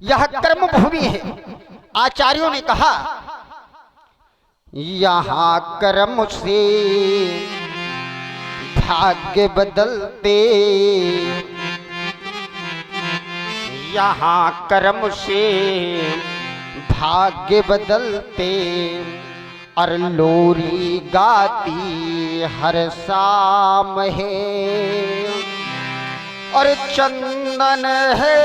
यह कर्म भूमि है। आचार्यों ने कहा यहाँ कर्म से भाग्य बदलते, यहाँ कर्म से भाग्य बदलते, और लोरी गाती हर शाम है, और चंदन है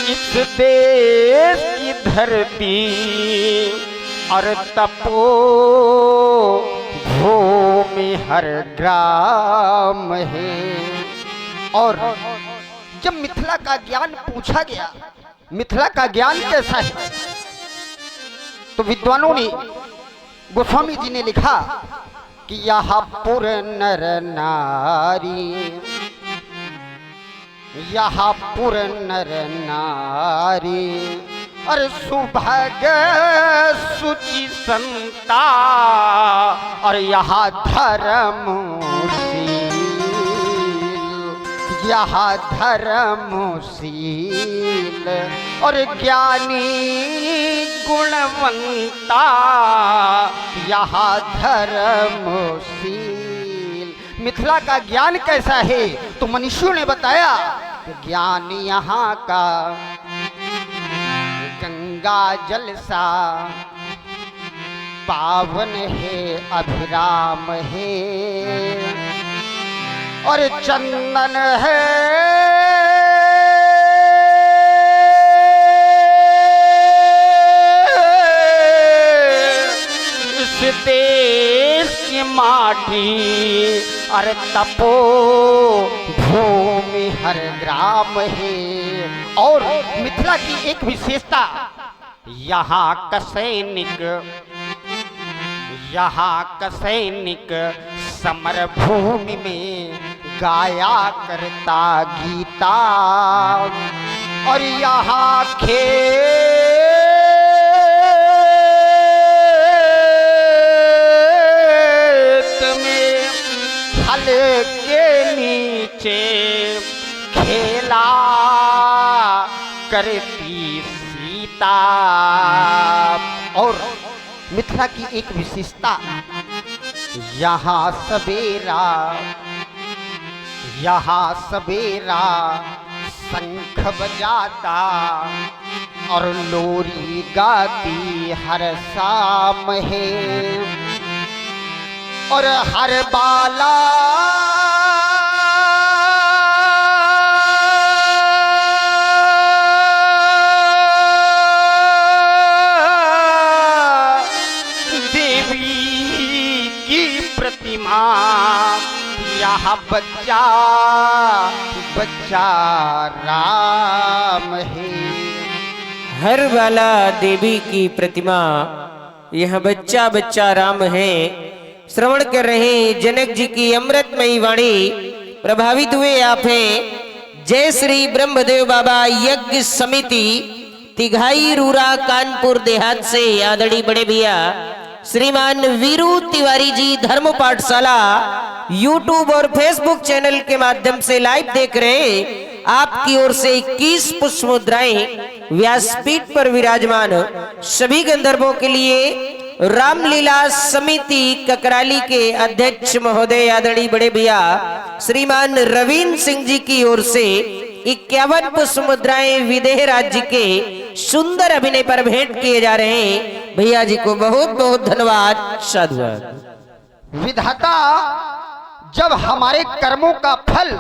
इस देश की धरती, और तपो भूमि हर ग्राम है। और जब मिथिला का ज्ञान पूछा गया, मिथिला का ज्ञान कैसा है, तो विद्वानों ने, गोस्वामी जी ने लिखा कि यहाँ पुर नर नारी, यहाँ पुर नर नारी, और सुभग सुचि संता, और यहाँ धर्मशील, यहाँ धर्मशील, और ज्ञानी गुणवंता, यहाँ धर्मशील। मिथिला का ज्ञान कैसा है, तो मनुष्यों ने बताया ज्ञान यहाँ का गंगा जल सा पावन है, अभिराम है, और चंदन है इस देश की माटी, और तपो भूमि हर ग्राम है। और मिथिला की एक विशेषता, यहाँ का सैनिक, यहाँ का सैनिक समर भूमि में गाया करता गीता, और यहाँ खेत में हल के नीचे खेला करती सीता। और मिथिला की एक विशेषता, यहाँ सवेरा, यहाँ सवेरा शंख बजाता, और लोरी गाती हर शाम है, और हर बाला यहाँ बच्चा बच्चा राम है। हर बाला देवी की प्रतिमा, यह बच्चा बच्चा राम है। श्रवण कर रहे हैं जनक जी की अमृतमयी वाणी, प्रभावित हुए आप हैं। जय श्री ब्रह्मदेव बाबा यज्ञ समिति तिघाई रूरा कानपुर देहात से आदरणीय बड़े भैया श्रीमान वीरू तिवारी जी धर्म पाठशाला यूट्यूब और फेसबुक चैनल के माध्यम से लाइव देख रहे हैं। आपकी ओर से 21 पुष्प मुद्राएं व्यासपीठ पर विराजमान सभी गंधर्वों के लिए रामलीला समिति ककराली के अध्यक्ष महोदय आदरणीय बड़े भैया श्रीमान रवीन सिंह जी की ओर से 51 पुष्प मुद्राएं विदेह राज्य के सुंदर अभिनय पर भेंट किए जा रहे हैं। भैया जी को बहुत बहुत धन्यवाद, साधुवाद। विधाता जब हमारे कर्मों का फल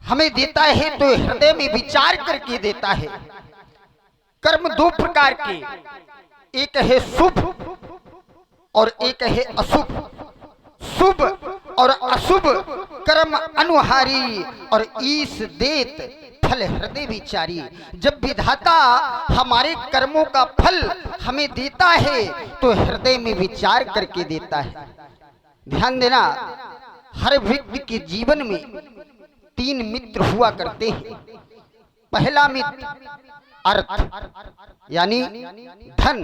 हमें देता है तो हृदय में विचार करके देता है। कर्म दो प्रकार के, एक है शुभ और एक है अशुभ। शुभ और अशुभ कर्म अनुहारी और ईश देत फल हृदय विचारी। जब विधाता हमारे कर्मों का फल हमें देता है तो हृदय में विचार करके देता है। ध्यान देना, हर व्यक्ति के जीवन में 3 मित्र हुआ करते हैं। पहला मित्र अर्थ यानी धन,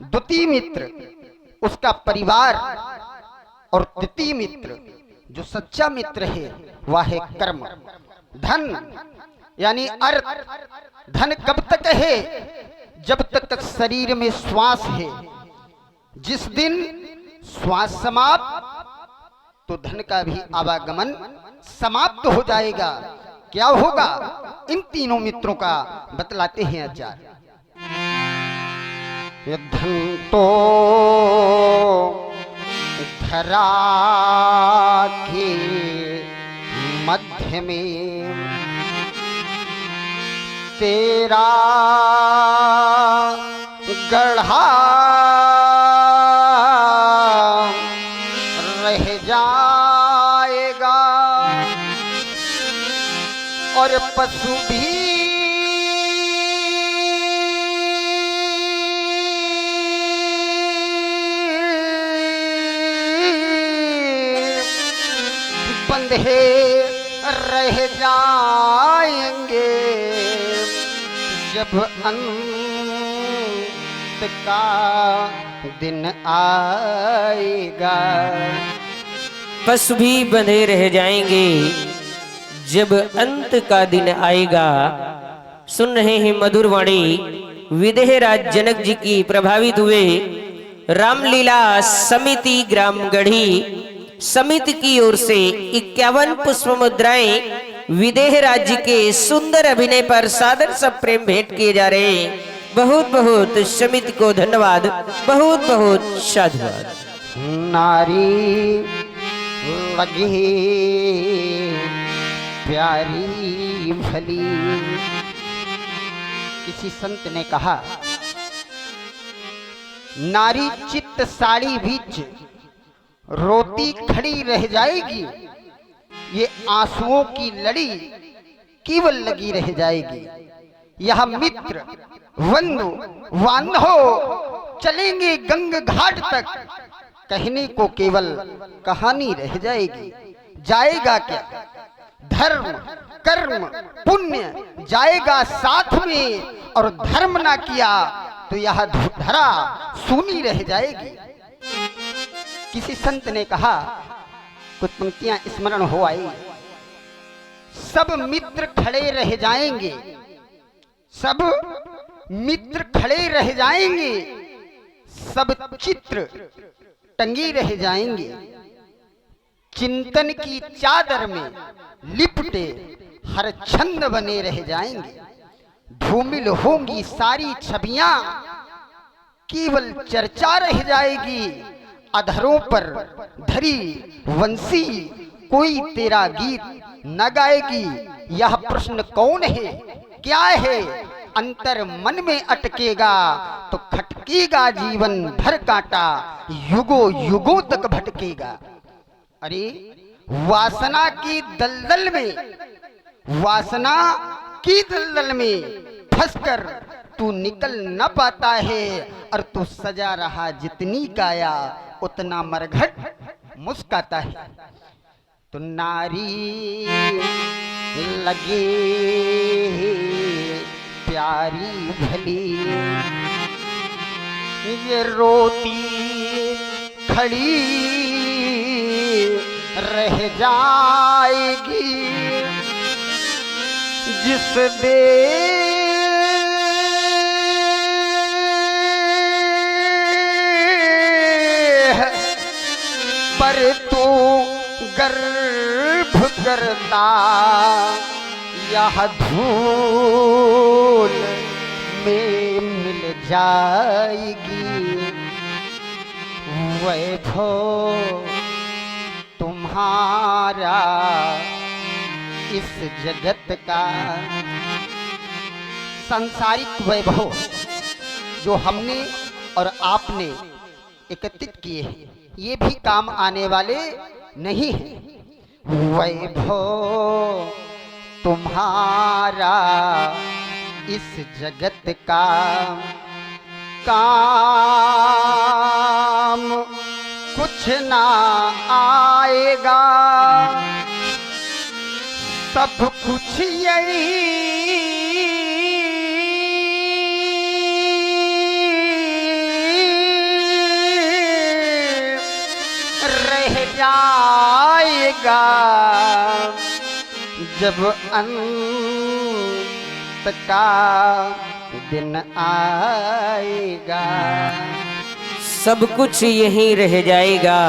द्वितीय मित्र उसका परिवार, और द्वितीय मित्र जो सच्चा मित्र है वह है कर्म। धन यानी अर्थ, धन कब तक है? जब तक शरीर में श्वास है। जिस दिन श्वास समाप्त तो धन का भी आवागमन समाप्त हो जाएगा। क्या होगा? इन तीनों मित्रों का बतलाते हैं आचार्य। ये धन तो धरा के मध्य में तेरा गढ़ा रह जाएगा, और पशु भी बंधे रह जाएंगे जब अंत का दिन आएगा। पशु भी बंधे रह जाएंगे जब अंत का दिन आएगा। सुन रहे हैं मधुर वाणी विदेहराज जनक जी की प्रभावित हुए रामलीला समिति ग्राम गढ़ी समिति की ओर से 51 पुष्प मुद्राएं विदेह राज्य के सुंदर अभिनय पर सादर सब प्रेम भेंट किए जा रहे हैं। बहुत बहुत समिति को धन्यवाद, बहुत बहुत साधुवाद। नारी लगी प्यारी भली। किसी संत ने कहा, नारी चित्त साड़ी बीच रोती खड़ी रह जाएगी, ये आंसुओं की लड़ी केवल लगी रह जाएगी। यह मित्र बंधु बांधो चलेंगे गंग घाट तक, कहने को केवल कहानी रह जाएगी। जाएगा क्या? धर्म कर्म पुण्य जाएगा साथ में, और धर्म ना किया तो यह धरा सूनी रह जाएगी। किसी संत ने कहा, कुछ पंक्तियां स्मरण हो आई। सब मित्र खड़े रह जाएंगे, सब मित्र खड़े रह जाएंगे, सब चित्र टंगे रह जाएंगे, चिंतन की चादर में लिपटे हर छंद बने रह जाएंगे। धूमिल होंगी सारी छवियां, केवल चर्चा रह जाएगी। अधरों पर धरी वंशी कोई तेरा गीत न गाएगी। यह प्रश्न कौन है, क्या है, अंतर मन में अटकेगा तो खटकेगा जीवन भर कांटा, युगों युगों तक भटकेगा। अरे वासना की दलदल में, वासना की दलदल में फंसकर तू निकल न पाता है, और तू सजा रहा जितनी काया उतना मरघट मुस्काता है। तो नारी लगे प्यारी भली, ये रोती खड़ी रह जाएगी, जिस देह पर तू गर्भ करता, यह धूल में मिल जाएगी। वैभव तुम्हारा इस जगत का, सांसारिक वैभव जो हमने और आपने एकत्रित किए हैं, ये भी काम आने वाले नहीं है। वैभव तुम्हारा इस जगत का काम कुछ ना आएगा, सब कुछ यही जाएगा जब अंत का दिन आएगा। सब कुछ यहीं रह जाएगा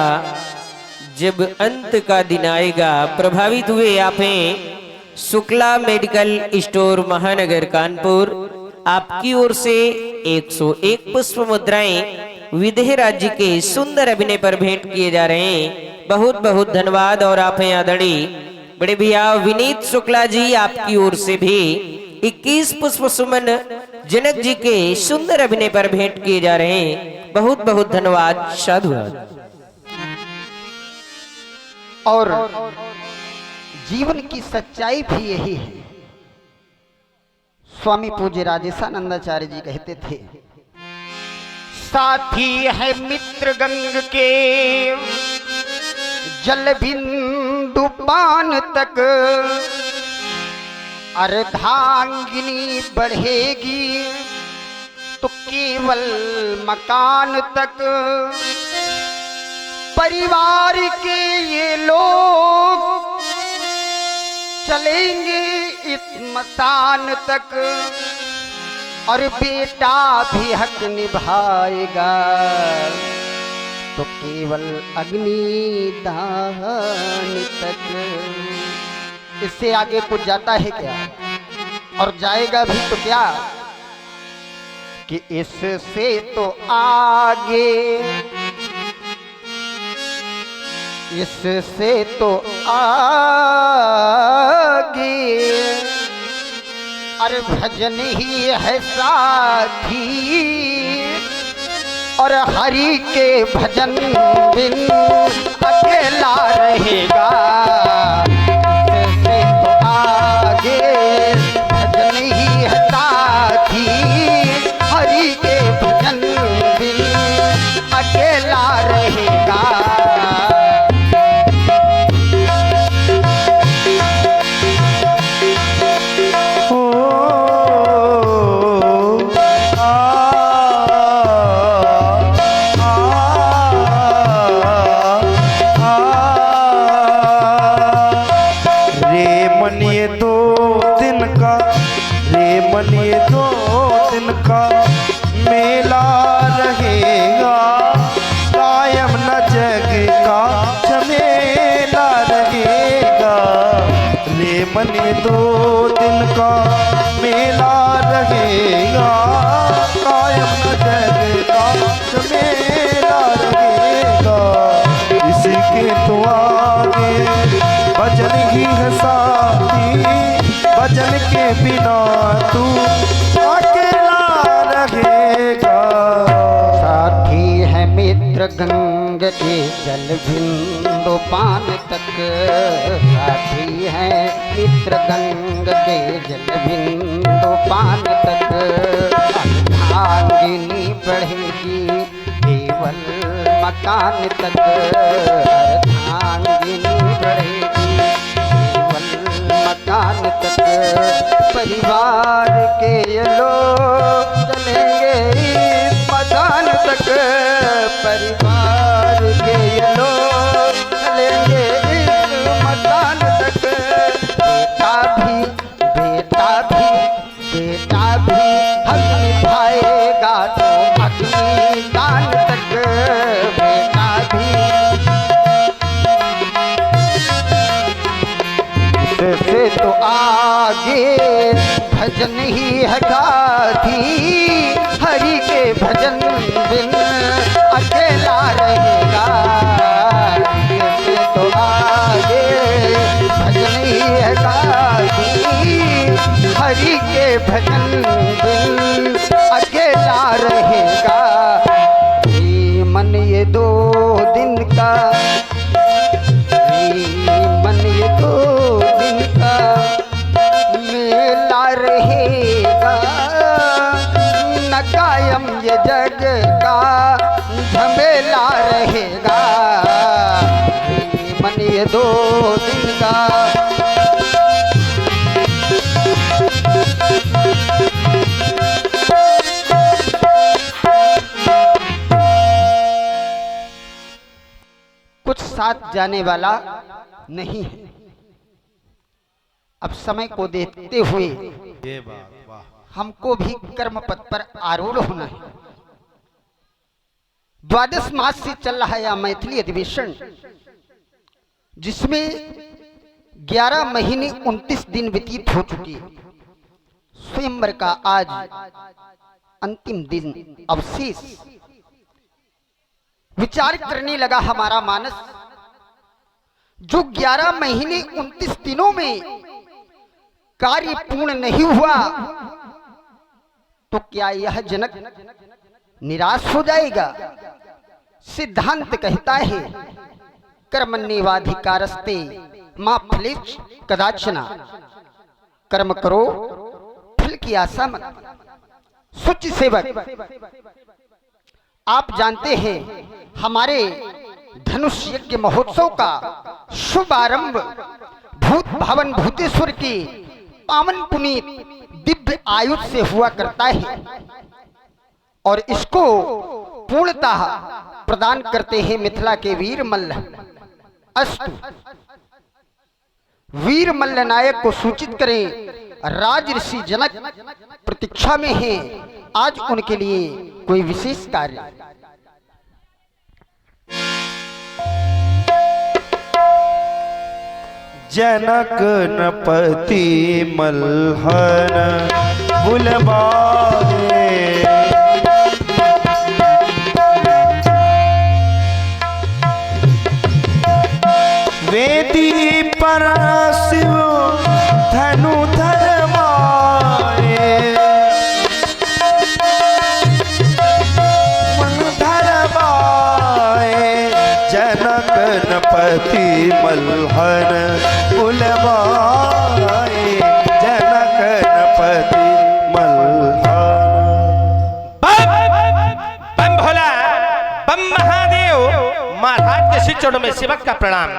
जब अंत का दिन आएगा। प्रभावित हुए आपे शुक्ला मेडिकल स्टोर महानगर कानपुर, आपकी ओर से 101 पुष्प मुद्राएं विदेह राज्य के सुंदर अभिनय पर भेंट किए जा रहे हैं। बहुत बहुत धन्यवाद। और आप हैं आदरणीय बड़े भैया विनीत शुक्ला जी, आपकी ओर से भी 21 पुष्प सुमन जनक जी के सुंदर अभिनय पर भेंट किए जा रहे हैं। बहुत बहुत धन्यवाद, साधुवाद। और जीवन की सच्चाई भी यही है। स्वामी पूज्य राजेशानंदाचार्य जी कहते थे, साथी है मित्र गंग के जल बिंदु पान तक, अर्धांगिनी बढ़ेगी तो केवल मकान तक। परिवार के ये लोग चलेंगे इस मसान तक, और बेटा भी हक निभाएगा तो केवल अग्निदान तक। इससे आगे कुछ जाता है क्या? और जाएगा भी तो क्या कि इससे तो आगे, इससे तो आगे अरे भजन ही है साथी, और हरि के भजन बिन अकेला रहेगा। इससे तो आगे भजन ही है साथी, हरि के भजन बिन अकेला रहेगा। मेला रहेगा कायम न जग का झमेला रहेगा। रे मन 2 दिन का मेला रहेगा कायम न जग का झमेला रहेगा। इसके तो आगे भजन ही है साथी, भजन के बिना तू साथी है मित्र गंग के जल बिंदु पान तक, साथी है मित्र गंग के जल बिंदु पान तक। अर्धांगिनी बढ़ेगी केवल मकान तक, अर्धांगिनी बढ़ेगी केवल मकान तक। परिवार के ये लोग चलेंगे इस मकान तक, परिवार के ये लोग चलेंगे इस मकान तक। बेटा भी हक निभाएगा तो अग्निदान तक। बेटा भी से तो आगे भजन ही है गाथी, हरि के भजन बिन अकेला रहेगा। से तो आगे भजन ही है गाथी, हरि के भजन बिन अकेला रहेगा। ये मन ये 2 दिन का, मन ये 2 दिन का मेला रहेगा, न कायम ये जग का झमेला रहेगा। मन ये 2 दिन का कुछ साथ जाने वाला नहीं है। अब समय को देखते हुए ये बात, वाह। हमको भी कर्म पथ पर आरूढ़ होना है। द्वादश मास से चल रहा है मैथिली अधिवेशन, जिसमें 11 महीने 29 दिन व्यतीत हो चुके हैं। स्वयंवर का आज अंतिम दिन अवशेष। विचार करने लगा हमारा मानस, जो 11 महीने 29 दिनों में कार्य पूर्ण नहीं हुआ तो क्या यह जनक निराश हो जाएगा? सिद्धांत कहता है कर्मण्येवाधिकारस्ते मा फलेषु कदाचन। कर्म करो, फल की आशा मत। सूची सेवक, आप जानते हैं हमारे धनुष यज्ञ महोत्सव का शुभ आरंभ भूत भावन भूतेश्वर की पावन पुनीत दिव्य आयुष से हुआ करता है, और इसको पूर्णतः प्रदान करते हैं मिथिला के वीर मल्ल। अस्तु, वीर मल्ल नायक को सूचित करें, राज ऋषि जनक प्रतीक्षा में हैं। आज उनके लिए कोई विशेष कार्य। जनक नपति मल्हर बुलवाए, वेदी पर शिव धनु धरवाए, मन धरवाए। जनक नपति मल्हर बुलवाए, जनक नपति मल्हर। बम भोला, बम महादेव। महाराज के श्री चरणों में सेवक का प्रणाम।